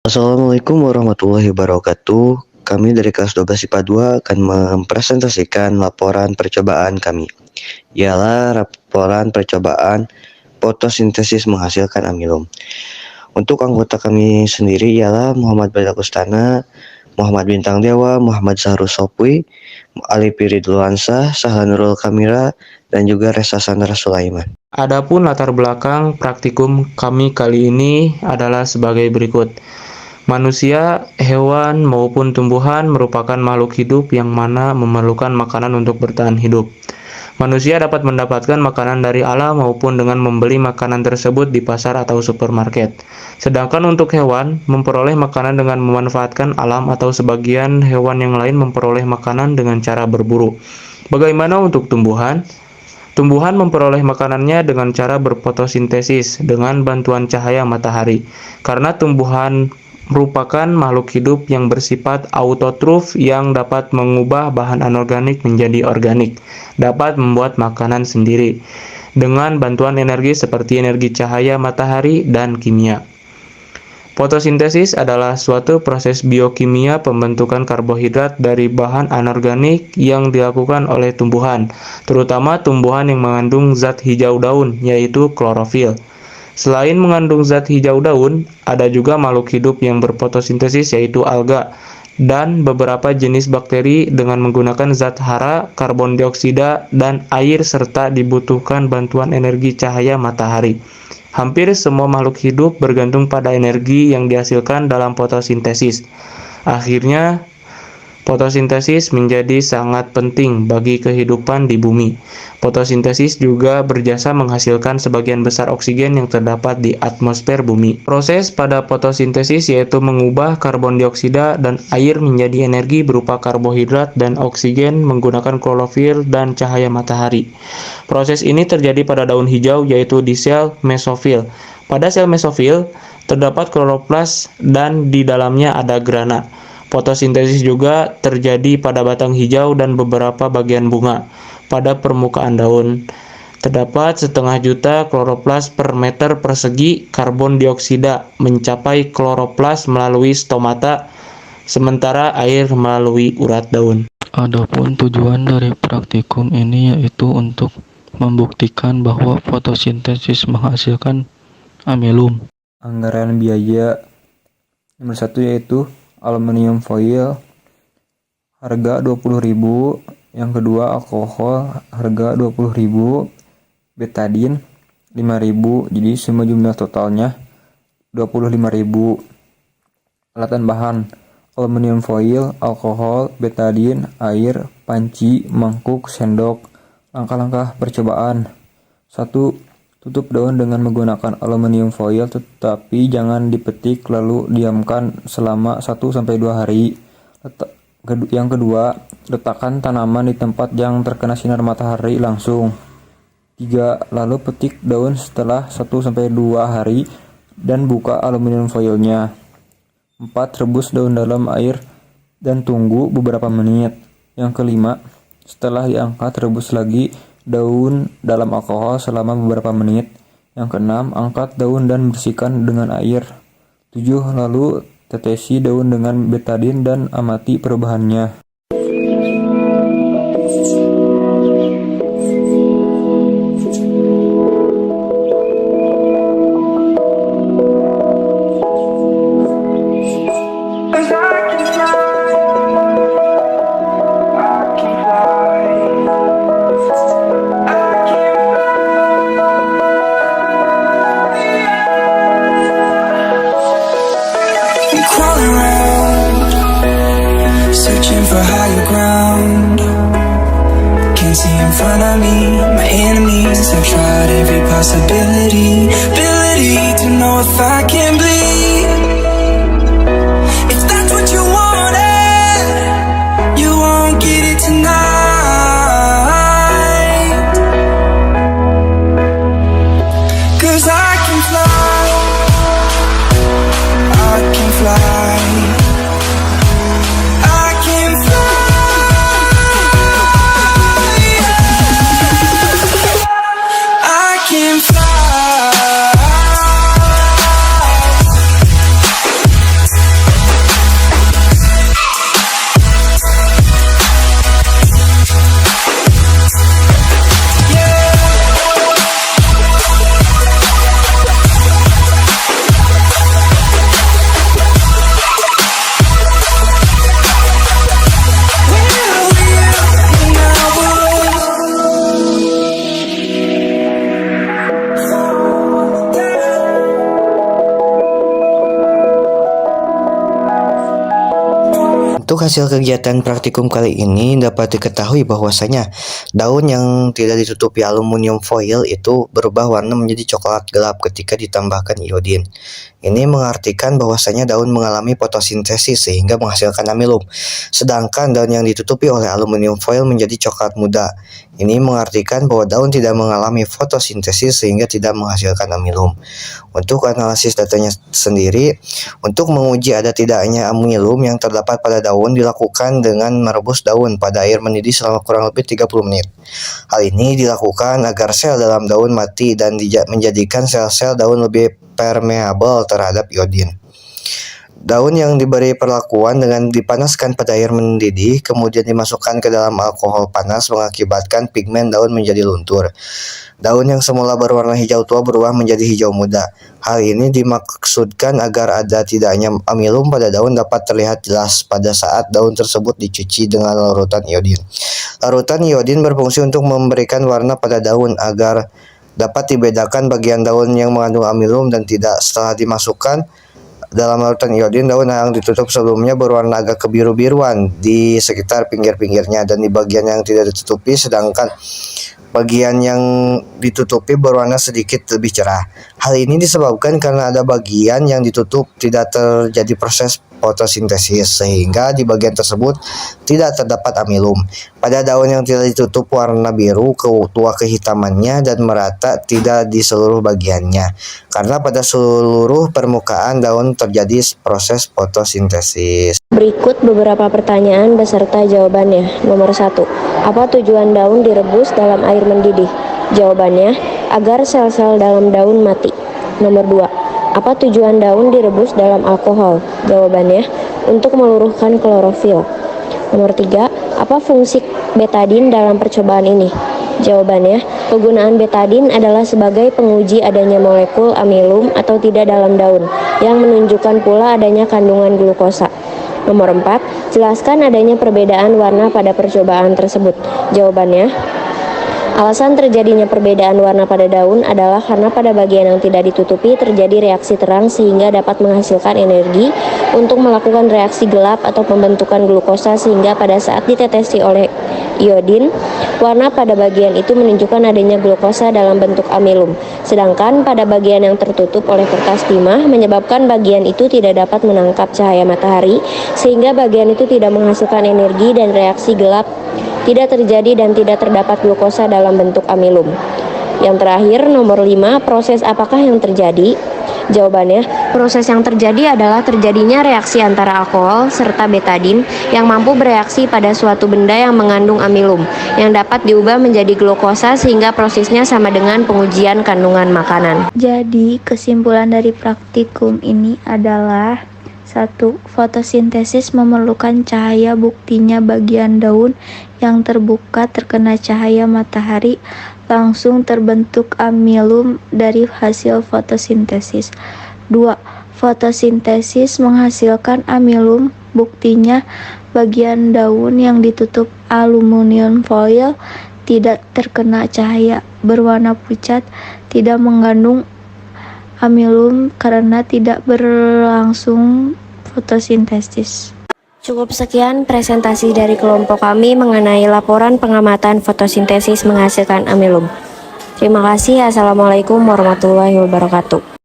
Assalamualaikum warahmatullahi wabarakatuh. Kami dari kelas 12 IPA 2 akan mempresentasikan laporan percobaan kami. Ialah laporan percobaan fotosintesis menghasilkan amilum. Untuk anggota kami sendiri ialah Muhammad Badakustana, Muhammad Bintang Dewa, Muhammad Sahrul Sopwi, Ali Piridluansyah, Sahlanurul Kamira, dan juga Resa Sandra Sulaiman. Adapun latar belakang praktikum kami kali ini adalah sebagai berikut. Manusia, hewan, maupun tumbuhan merupakan makhluk hidup yang mana memerlukan makanan untuk bertahan hidup. Manusia dapat mendapatkan makanan dari alam maupun dengan membeli makanan tersebut di pasar atau supermarket. Sedangkan untuk hewan, memperoleh makanan dengan memanfaatkan alam atau sebagian hewan yang lain memperoleh makanan dengan cara berburu. Bagaimana untuk tumbuhan? Tumbuhan memperoleh makanannya dengan cara berfotosintesis dengan bantuan cahaya matahari. Karena tumbuhan merupakan makhluk hidup yang bersifat autotrof yang dapat mengubah bahan anorganik menjadi organik, dapat membuat makanan sendiri dengan bantuan energi seperti energi cahaya matahari dan kimia. Fotosintesis adalah suatu proses biokimia pembentukan karbohidrat dari bahan anorganik yang dilakukan oleh tumbuhan, terutama tumbuhan yang mengandung zat hijau daun, yaitu klorofil. Selain mengandung zat hijau daun, ada juga makhluk hidup yang berfotosintesis yaitu alga dan beberapa jenis bakteri dengan menggunakan zat hara, karbon dioksida, dan air serta dibutuhkan bantuan energi cahaya matahari. Hampir semua makhluk hidup bergantung pada energi yang dihasilkan dalam fotosintesis. Akhirnya, fotosintesis menjadi sangat penting bagi kehidupan di bumi. Fotosintesis juga berjasa menghasilkan sebagian besar oksigen yang terdapat di atmosfer bumi. Proses pada fotosintesis yaitu mengubah karbon dioksida dan air menjadi energi berupa karbohidrat dan oksigen menggunakan klorofil dan cahaya matahari. Proses ini terjadi pada daun hijau yaitu di sel mesofil. Pada sel mesofil terdapat kloroplas dan di dalamnya ada grana. Fotosintesis juga terjadi pada batang hijau dan beberapa bagian bunga. Pada permukaan daun, terdapat 0,5 juta kloroplas per meter persegi karbon dioksida mencapai kloroplas melalui stomata, sementara air melalui urat daun. Adapun tujuan dari praktikum ini yaitu untuk membuktikan bahwa fotosintesis menghasilkan amilum. Anggaran biaya nomor 1 yaitu aluminium foil harga 20.000, yang kedua alkohol harga 20.000, betadin 5.000, jadi semua jumlah totalnya 25.000. Alatan bahan aluminium foil, alkohol, betadin, air, panci, mangkuk, sendok. Langkah-langkah percobaan. 1. Tutup daun dengan menggunakan aluminium foil tetapi jangan dipetik lalu diamkan selama 1-2 hari. Yang kedua, letakkan tanaman di tempat yang terkena sinar matahari langsung. 3. Lalu petik daun setelah 1-2 hari dan buka aluminium foilnya. 4. Rebus daun dalam air dan tunggu beberapa menit. Yang kelima, setelah diangkat rebus lagi daun dalam alkohol selama beberapa menit. Yang keenam, angkat daun dan bersihkan dengan air. 7. Lalu tetesi daun dengan betadin dan amati perubahannya. Searching for higher ground, can't see in front of me. My enemies have tried every possibility, ability to know if I can bleed. If that's what you wanted, you won't get it tonight. 'Cause I can fly, I can fly. Can fly. Untuk hasil kegiatan praktikum kali ini dapat diketahui bahwasanya daun yang tidak ditutupi aluminium foil itu berubah warna menjadi coklat gelap ketika ditambahkan iodin. Ini mengartikan bahwasanya daun mengalami fotosintesis sehingga menghasilkan amilum. Sedangkan daun yang ditutupi oleh aluminium foil menjadi coklat muda. Ini mengartikan bahwa daun tidak mengalami fotosintesis sehingga tidak menghasilkan amilum. Untuk analisis datanya sendiri, untuk menguji ada tidaknya amilum yang terdapat pada daun dilakukan dengan merebus daun pada air mendidih selama kurang lebih 30 menit. Hal ini dilakukan agar sel dalam daun mati dan menjadikan sel-sel daun lebih permeabel terhadap iodin. Daun yang diberi perlakuan dengan dipanaskan pada air mendidih, kemudian dimasukkan ke dalam alkohol panas mengakibatkan pigmen daun menjadi luntur. Daun yang semula berwarna hijau tua berubah menjadi hijau muda. Hal ini dimaksudkan agar ada tidaknya amilum pada daun dapat terlihat jelas pada saat daun tersebut dicuci dengan larutan iodin. Larutan iodin berfungsi untuk memberikan warna pada daun agar dapat dibedakan bagian daun yang mengandung amilum dan tidak. Setelah dimasukkan dalam larutan iodin, daun yang ditutup sebelumnya berwarna agak kebiru-biruan di sekitar pinggir-pinggirnya dan di bagian yang tidak ditutupi, sedangkan bagian yang ditutupi berwarna sedikit lebih cerah. Hal ini disebabkan karena ada bagian yang ditutup tidak terjadi proses fotosintesis sehingga di bagian tersebut tidak terdapat amilum. Pada daun yang tidak ditutup warna biru tua kehitamannya dan merata tidak di seluruh bagiannya karena pada seluruh permukaan daun terjadi proses fotosintesis. Berikut beberapa pertanyaan beserta jawabannya. Nomor 1. Apa tujuan daun direbus dalam air mendidih? Jawabannya, agar sel-sel dalam daun mati. Nomor 2. Apa tujuan daun direbus dalam alkohol? Jawabannya, untuk meluruhkan klorofil. Nomor 3. Apa fungsi betadin dalam percobaan ini? Jawabannya, penggunaan betadin adalah sebagai penguji adanya molekul amilum atau tidak dalam daun, yang menunjukkan pula adanya kandungan glukosa. Nomor 4. Jelaskan adanya perbedaan warna pada percobaan tersebut. Jawabannya, alasan terjadinya perbedaan warna pada daun adalah karena pada bagian yang tidak ditutupi terjadi reaksi terang sehingga dapat menghasilkan energi untuk melakukan reaksi gelap atau pembentukan glukosa, sehingga pada saat ditetesi oleh iodin, warna pada bagian itu menunjukkan adanya glukosa dalam bentuk amilum. Sedangkan pada bagian yang tertutup oleh kertas timah menyebabkan bagian itu tidak dapat menangkap cahaya matahari sehingga bagian itu tidak menghasilkan energi dan reaksi gelap tidak terjadi dan tidak terdapat glukosa dalam bentuk amilum. Yang terakhir, nomor 5, proses apakah yang terjadi? Jawabannya, proses yang terjadi adalah terjadinya reaksi antara alkohol serta betadin yang mampu bereaksi pada suatu benda yang mengandung amilum yang dapat diubah menjadi glukosa sehingga prosesnya sama dengan pengujian kandungan makanan. Jadi, kesimpulan dari praktikum ini adalah 1. Fotosintesis memerlukan cahaya, buktinya bagian daun yang terbuka terkena cahaya matahari langsung terbentuk amilum dari hasil fotosintesis. 2. Fotosintesis menghasilkan amilum, buktinya bagian daun yang ditutup aluminium foil tidak terkena cahaya, berwarna pucat, tidak mengandung amilum karena tidak berlangsung fotosintesis. Cukup sekian presentasi dari kelompok kami mengenai laporan pengamatan fotosintesis menghasilkan amilum. Terima kasih. Assalamualaikum warahmatullahi wabarakatuh.